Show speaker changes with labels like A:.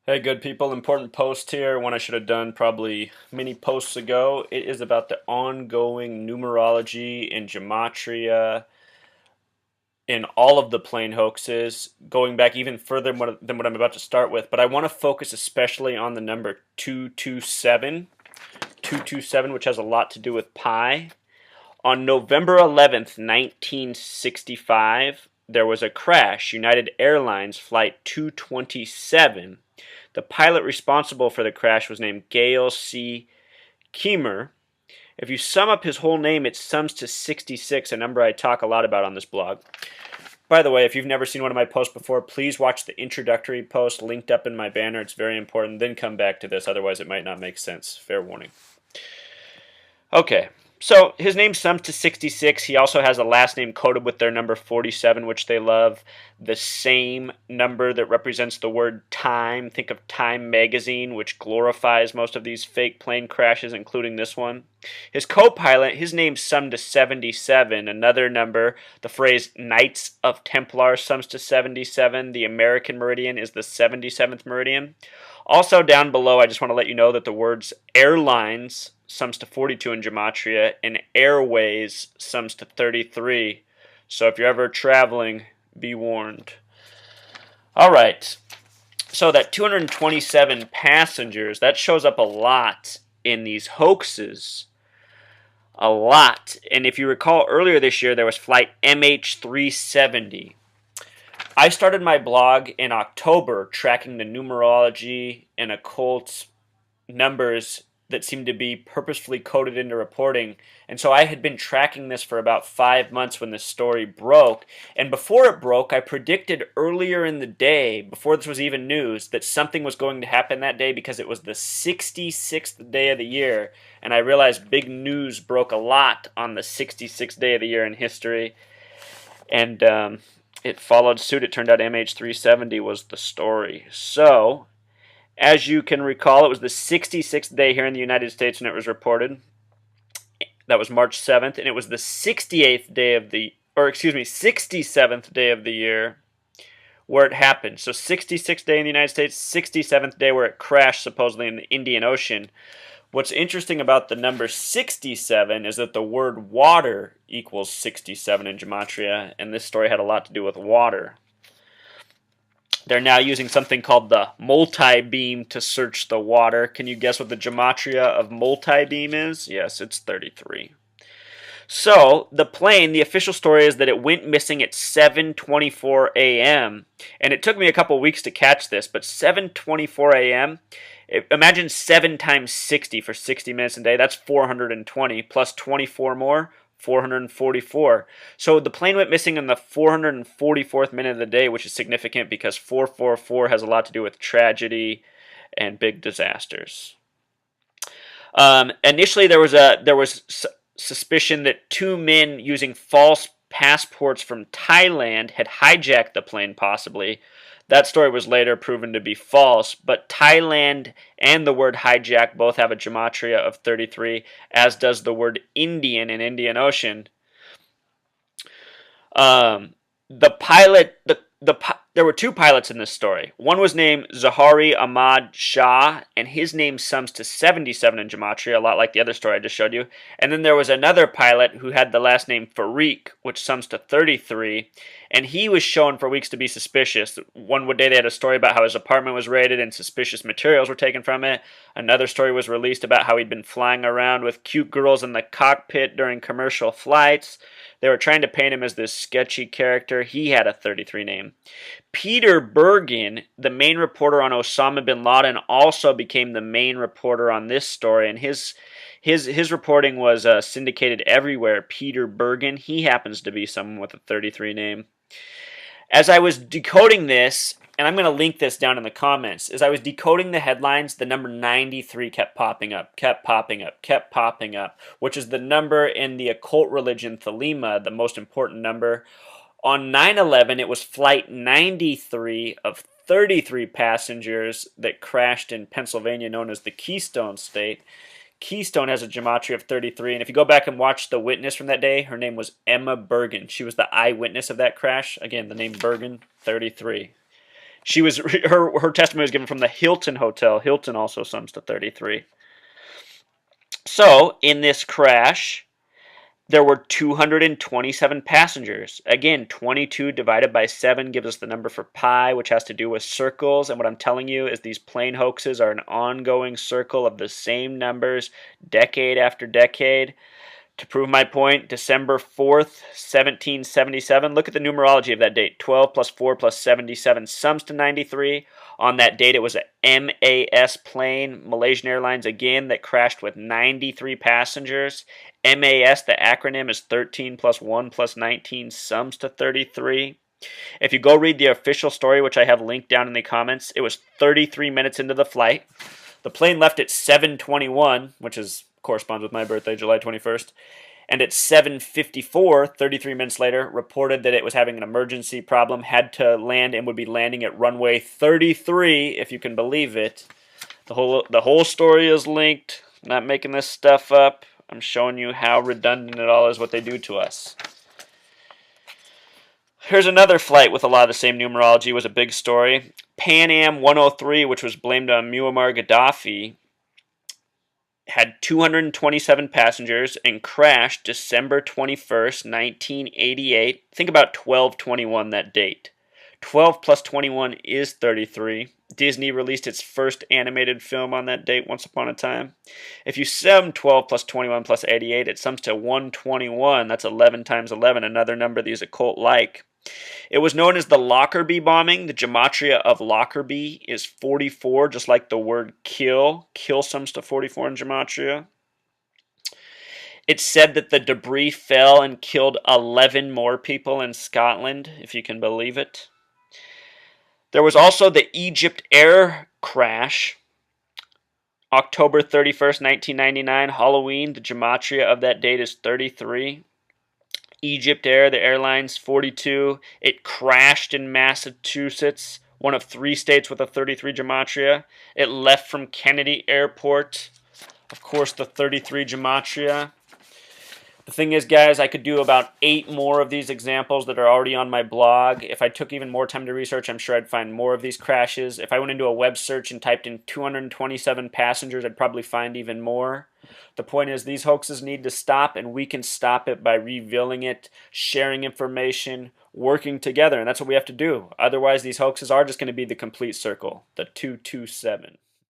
A: Hey, good people. Important post here. One I should have done probably many posts ago. It is about the ongoing numerology and gematria in all of the plane hoaxes, going back even further than what I'm about to start with. But I want to focus especially on the number 227, 227, which has a lot to do with pi. On November 11th, 1965, there was a crash. United Airlines Flight 227. The pilot responsible for the crash was named Gail C. Keemer. If you sum up his whole name, it sums to 66, a number I talk a lot about on this blog. By the way, if you've never seen one of my posts before, please watch the introductory post linked up in my banner. It's very important. Then come back to this, otherwise it might not make sense. Fair warning. Okay, so his name sums to 66. He also has a last name coded with their number 47, which they love. The same number that represents the word time. Think of Time magazine, which glorifies most of these fake plane crashes, including this one. His co-pilot, his name summed to 77, another number. The phrase Knights of Templar sums to 77. The American meridian is the 77th meridian. Also down below, I just want to let you know that the words airlines sums to 42 in gematria, and airways sums to 33. So if you're ever traveling, be warned. All right. So that 227 passengers, that shows up a lot in these hoaxes. A lot. And if you recall earlier this year, there was flight MH370. I started my blog in October tracking the numerology and occult numbers that seemed to be purposefully coded into reporting. And so I had been tracking this for about 5 months when this story broke. And before it broke, I predicted earlier in the day, before this was even news, that something was going to happen that day because it was the 66th day of the year. And I realized big news broke a lot on the 66th day of the year in history. And it followed suit. It turned out MH370 was the story. So, as you can recall, it was the 66th day here in the United States when it was reported. That was March 7th, and it was the 67th day of the year where it happened. So 66th day in the United States, 67th day where it crashed supposedly in the Indian Ocean. What's interesting about the number 67 is that the word water equals 67 in gematria, and this story had a lot to do with water. They're now using something called the multi-beam to search the water. Can you guess what the gematria of multi-beam is? Yes, it's 33. So, the plane, the official story is that it went missing at 7:24 a.m. And it took me a couple weeks to catch this, but 7:24 a.m., imagine 7 times 60 for 60 minutes a day. That's 420 plus 24 more. 444. So the plane went missing in the 444th minute of the day, which is significant because 444 has a lot to do with tragedy and big disasters. Initially, there was suspicion that two men using false passports from Thailand had hijacked the plane, possibly. That story was later proven to be false, but Thailand and the word hijack both have a gematria of 33, as does the word Indian in Indian Ocean. The pilot, there were two pilots in this story. One was named Zachary Ahmad Shah, and his name sums to 77 in gematria, a lot like the other story I just showed you. And then there was another pilot who had the last name Farik, which sums to 33, and he was shown for weeks to be suspicious. One day they had a story about how his apartment was raided and suspicious materials were taken from it. Another story was released about how he'd been flying around with cute girls in the cockpit during commercial flights. They were trying to paint him as this sketchy character. He had a 33 name. Peter Bergen, the main reporter on Osama bin Laden, also became the main reporter on this story, and his reporting was syndicated everywhere. Peter Bergen, he happens to be someone with a 33 name. As I was decoding this, and I'm going to link this down in the comments, as I was decoding the headlines, the number 93 kept popping up, which is the number in the occult religion Thelema, the most important number. On 9/11, it was flight 93 of 33 passengers that crashed in Pennsylvania, known as the Keystone State. Keystone has a gematria of 33, and if you go back and watch the witness from that day, her name was Emma Bergen. She was the eyewitness of that crash. Again, the name Bergen, 33. Her testimony was given from the Hilton Hotel. Hilton also sums to 33. So in this crash, there were 227 passengers. Again, 22 divided by 7 gives us the number for pi, which has to do with circles. And what I'm telling you is these plane hoaxes are an ongoing circle of the same numbers, decade after decade. To prove my point, December 4th, 1777. Look at the numerology of that date. 12 plus 4 plus 77 sums to 93. On that date, it was a MAS plane, Malaysian Airlines again, that crashed with 93 passengers. MAS, the acronym, is 13 plus 1 plus 19 sums to 33. If you go read the official story, which I have linked down in the comments, it was 33 minutes into the flight. The plane left at 7:21, which corresponds with my birthday, July 21st. And at 7:54, 33 minutes later, reported that it was having an emergency problem, had to land, and would be landing at runway 33, if you can believe it. The whole story is linked. I'm not making this stuff up. I'm showing you how redundant it all is, what they do to us. Here's another flight with a lot of the same numerology. It was a big story. Pan Am 103, which was blamed on Muammar Gaddafi, had 227 passengers and crashed December 21st, 1988. Think about 12/21, that date. 12 plus 21 is 33. Disney released its first animated film on that date, Once Upon a Time. If you sum 12 plus 21 plus 88, it sums to 121. That's 11 times 11, another number these occult like. It was known as the Lockerbie bombing. The gematria of Lockerbie is 44, just like the word kill. Kill sums to 44 in gematria. It's said that the debris fell and killed 11 more people in Scotland, if you can believe it. There was also the Egypt Air crash, October 31st, 1999, Halloween. The gematria of that date is 33. Egypt Air, the airline's 42. It crashed in Massachusetts, one of 3 states with a 33 gematria. It left from Kennedy Airport, of course, the 33 gematria. The thing is, guys, I could do about 8 more of these examples that are already on my blog. If I took even more time to research, I'm sure I'd find more of these crashes. If I went into a web search and typed in 227 passengers, I'd probably find even more. The point is, these hoaxes need to stop, and we can stop it by revealing it, sharing information, working together, and that's what we have to do. Otherwise, these hoaxes are just going to be the complete circle, the 227.